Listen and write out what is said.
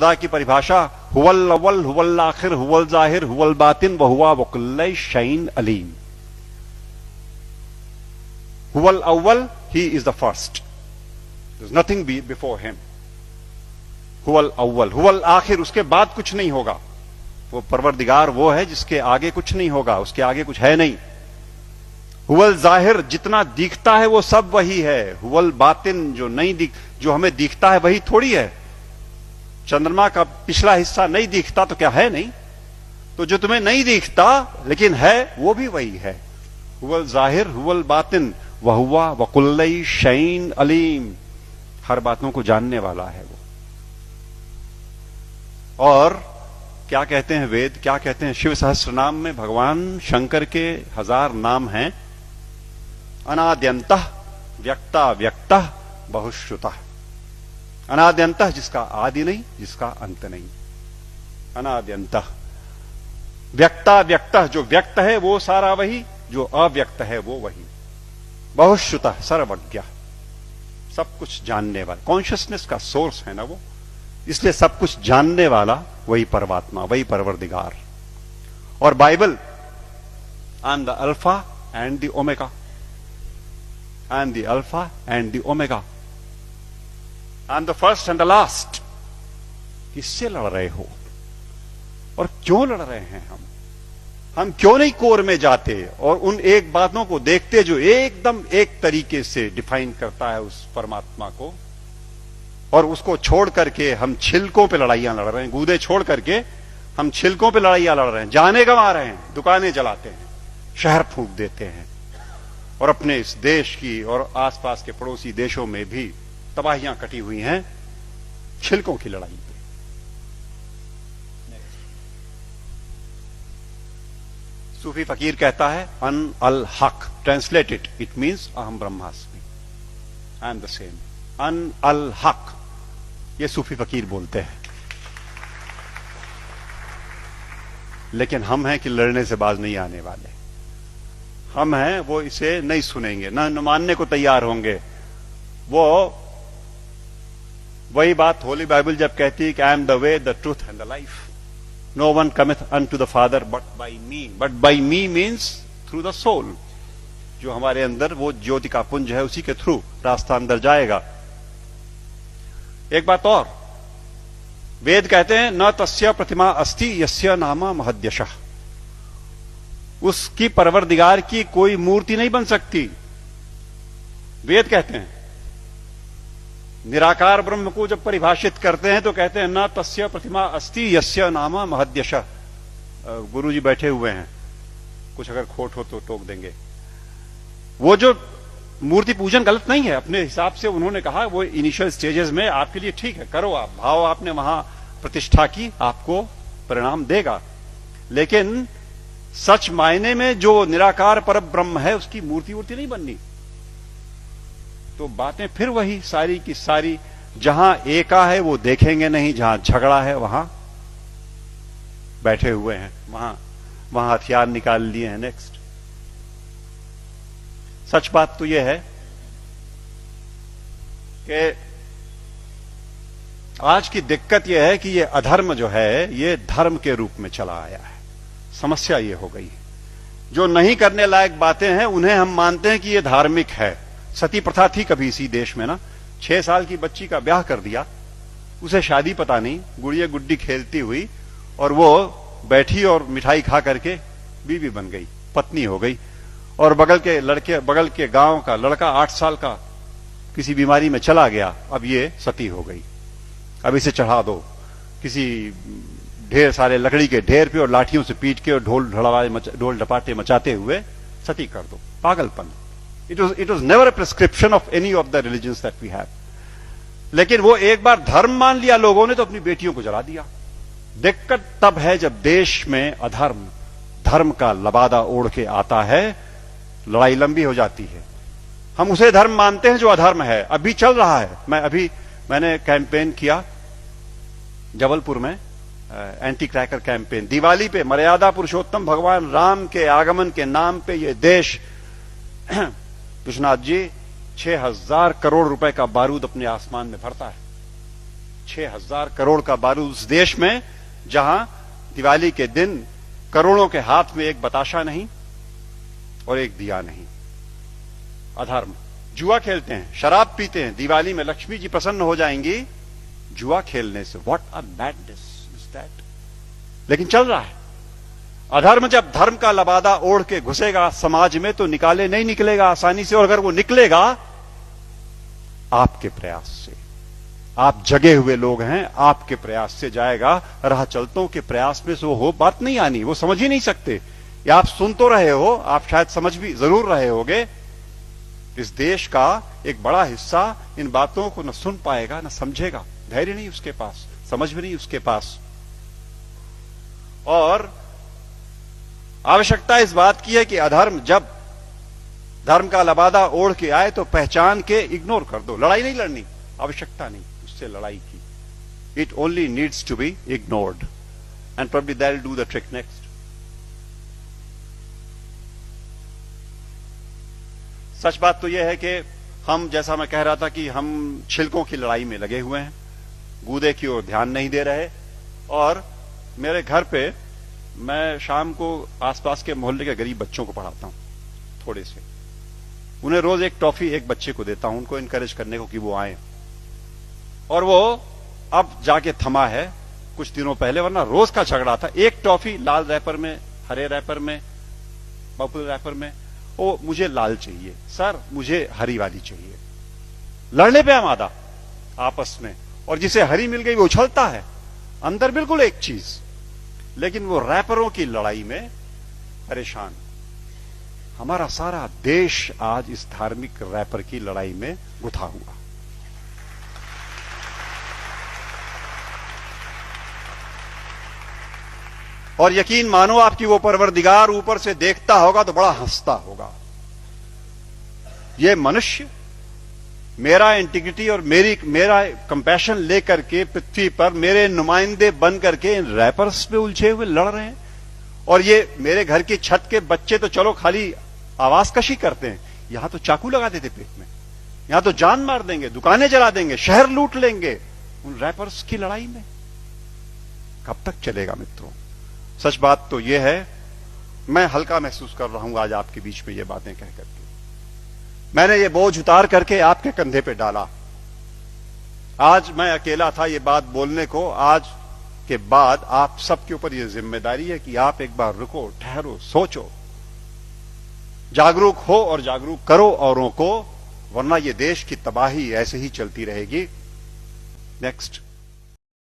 खुदा की परिभाषा हुवल अव्वल हुवल आखिर हुवल जाहिर हुवल बातिन व हुवा वकुल्ल शैइन अलीम। हुवल अव्वल, he is the first, there is nothing before him. हुवल अव्वल, हुवल आखिर, उसके बाद कुछ नहीं होगा। वो परवरदिगार वो है जिसके आगे कुछ नहीं होगा, उसके आगे कुछ है नहीं। हुवल जाहिर, जितना दिखता है वो सब वही है। हुवल बातिन, जो हमें दिखता है वही थोड़ी है। चंद्रमा का पिछला हिस्सा नहीं दिखता तो क्या है नहीं? तो जो तुम्हें नहीं दिखता लेकिन है वो भी वही है। हुवल जाहिर हुवल बातिन वहुवा वकुल्ल शैइन अलीम, हर बातों को जानने वाला है वो। और क्या कहते हैं वेद, क्या कहते हैं? शिव सहस्त्र नाम में भगवान शंकर के 1000 नाम हैं। अनाद्यंतः व्यक्ता व्यक्तः बहुश्रुतः। अनाद्यंतः, जिसका आदि नहीं, जिसका अंत नहीं। अनाद्यंतः व्यक्ता व्यक्तः, जो व्यक्त है वो सारा वही, जो अव्यक्त है वो वही। बहुश्रुतः, सर्वज्ञ, सब कुछ जानने वाला, कॉन्शियसनेस का सोर्स है ना वो, इसलिए सब कुछ जानने वाला वही परमात्मा, वही परवरदिगार। और Bible, I am the alpha and the omega, I am the alpha and the omega, I am the first and the last. किससे लड़ रहे हो और क्यों लड़ रहे हैं? हम क्यों नहीं कोर में जाते और उन एक बातों को देखते जो एकदम एक तरीके से डिफाइन करता है उस परमात्मा को, और उसको छोड़ करके हम छिलकों पे लड़ाइयां लड़ रहे हैं। गूदे छोड़ करके हम छिलकों पे लड़ाइयां लड़ रहे हैं, जाने गंवा रहे हैं, दुकानें जलाते हैं, शहर फूंक देते हैं, और अपने इस देश की और आसपास के पड़ोसी देशों में भी तबाहियां कटी हुई हैं छिलकों की लड़ाई पे। सूफी फकीर कहता है अन अल हक, ट्रांसलेटेड इट मीन्स अहम ब्रह्मास्मि, आई एम द सेम। अन अल हक, ये सूफी फकीर बोलते हैं। लेकिन हम हैं कि लड़ने से बाज नहीं आने वाले। हम हैं वो इसे नहीं सुनेंगे, न मानने को तैयार होंगे। वो वही बात होली बाइबल जब कहती है कि I am the way the truth and the life, no one cometh unto the father but by me. But by me means through the soul, जो हमारे अंदर वो ज्योति का पुंज है, उसी के थ्रू रास्ता अंदर जाएगा। एक बात और, वेद कहते हैं न तस्य प्रतिमा अस्ति यस्य नाम महद्यशः, उसकी परवरदिगार की कोई मूर्ति नहीं बन सकती। वेद कहते हैं, निराकार ब्रह्म को जब परिभाषित करते हैं तो कहते हैं न तस्य प्रतिमा अस्ति यस्य नाम महद्यशः। गुरुजी बैठे हुए हैं, कुछ अगर खोट हो तो टोक देंगे। वो जो मूर्ति पूजन गलत नहीं है, अपने हिसाब से उन्होंने कहा वो इनिशियल स्टेजेस में आपके लिए ठीक है, करो आप, भाव आपने वहां प्रतिष्ठा की, आपको परिणाम देगा। लेकिन सच मायने में जो निराकार पर ब्रह्म है उसकी मूर्ति वूर्ति नहीं बननी। तो बातें फिर वही सारी की सारी, जहां एका है वो देखेंगे नहीं, जहां झगड़ा है वहां बैठे हुए हैं, वहां हथियार निकाल लिए हैं। नेक्स्ट, सच बात तो यह है कि आज की दिक्कत यह है कि ये अधर्म जो है ये धर्म के रूप में चला आया है। समस्या ये हो गई, जो नहीं करने लायक बातें हैं उन्हें हम मानते हैं कि ये धार्मिक है। सती प्रथा थी कभी इसी देश में ना, 6 साल की बच्ची का ब्याह कर दिया, उसे शादी पता नहीं, गुड़िया गुड्डी खेलती हुई, और वो बैठी और मिठाई खा करके बीवी बन गई, पत्नी हो गई। और बगल के गांव का लड़का 8 साल का किसी बीमारी में चला गया, अब ये सती हो गई। अब इसे चढ़ा दो किसी ढेर सारे लकड़ी के ढेर पे और लाठियों से पीट के और ढोल ढपाटे मचाते हुए सती कर दो। पागलपन। It was never a prescription of any of the religions that we have. लेकिन वो एक बार धर्म मान लिया लोगों ने तो अपनी बेटियों को जला दिया। दिक्कत तब है जब देश में अधर्म धर्म का लबादा ओढ़ के आता है, लड़ाई लंबी हो जाती है। हम उसे धर्म मानते हैं जो अधर्म है। अभी चल रहा है, मैंने कैंपेन किया जबलपुर में, एंटी क्रैकर कैंपेन। दिवाली पे मर्यादा पुरुषोत्तम भगवान राम के आगमन के नाम पे ये देश, विश्वनाथ जी, 6000 करोड़ रुपए का बारूद अपने आसमान में भरता है। 6,000 करोड़ का बारूद उस देश में जहां दिवाली के दिन करोड़ों के हाथ में एक बताशा नहीं और एक दिया नहीं। अधर्म। जुआ खेलते हैं, शराब पीते हैं, दिवाली में लक्ष्मी जी प्रसन्न हो जाएंगी जुआ खेलने से। What a madness is that. लेकिन चल रहा है। अधर्म जब धर्म का लबादा ओढ़ के घुसेगा समाज में तो निकाले नहीं निकलेगा आसानी से, और अगर वो निकलेगा आपके प्रयास से। आप जगे हुए लोग हैं, आपके प्रयास से जाएगा। राह चलतों के प्रयास में से वो बात नहीं आनी, वो समझ ही नहीं सकते। या आप सुन तो रहे हो, आप शायद समझ भी जरूर रहे होगे। इस देश का एक बड़ा हिस्सा इन बातों को न सुन पाएगा न समझेगा। धैर्य नहीं उसके पास, समझ भी नहीं उसके पास। और आवश्यकता इस बात की है कि अधर्म जब धर्म का लबादा ओढ़ के आए तो पहचान के इग्नोर कर दो। लड़ाई नहीं लड़नी, आवश्यकता नहीं उससे लड़ाई की। It only needs to be ignored and probably that will do the trick next. सच बात तो यह है कि हम, जैसा मैं कह रहा था, कि हम छिलकों की लड़ाई में लगे हुए हैं, गूदे की ओर ध्यान नहीं दे रहे। और मेरे घर पे मैं शाम को आसपास के मोहल्ले के गरीब बच्चों को पढ़ाता हूं, थोड़े से। उन्हें रोज एक टॉफी एक बच्चे को देता हूं, उनको इनकरेज करने को कि वो आए। और वो अब जाके थमा है कुछ दिनों पहले, वरना रोज का झगड़ा था। एक टॉफी लाल रैपर में, हरे रैपर में, पर्पल रैपर में। ओ मुझे लाल चाहिए सर, मुझे हरी वाली चाहिए। लड़ने पे आमादा आपस में। और जिसे हरी मिल गई वो उछलता है, अंदर बिल्कुल एक चीज, लेकिन वो रैपरों की लड़ाई में परेशान। हमारा सारा देश आज इस धार्मिक रैपर की लड़ाई में गुथा हुआ। और यकीन मानो आपकी वो परवरदिगार ऊपर से देखता होगा तो बड़ा हंसता होगा। ये मनुष्य मेरा इंटीग्रिटी और मेरा कंपैशन लेकर के पृथ्वी पर मेरे नुमाइंदे बन करके इन रैपर्स पे उलझे हुए लड़ रहे हैं। और ये मेरे घर की छत के बच्चे तो चलो खाली आवाज कशी करते हैं, यहां तो चाकू लगा देते पेट में, यहां तो जान मार देंगे, दुकानें जला देंगे, शहर लूट लेंगे। उन रैपर्स की लड़ाई में कब तक चलेगा मित्रों? सच बात तो यह है, मैं हल्का महसूस कर रहा हूं आज आपके बीच में ये बातें कह करके। मैंने ये बोझ उतार करके आपके कंधे पे डाला। आज मैं अकेला था ये बात बोलने को। आज के बाद आप सबके ऊपर ये जिम्मेदारी है कि आप एक बार रुको, ठहरो, सोचो, जागरूक हो और जागरूक करो औरों को, वरना ये देश की तबाही ऐसे ही चलती रहेगी। नेक्स्ट।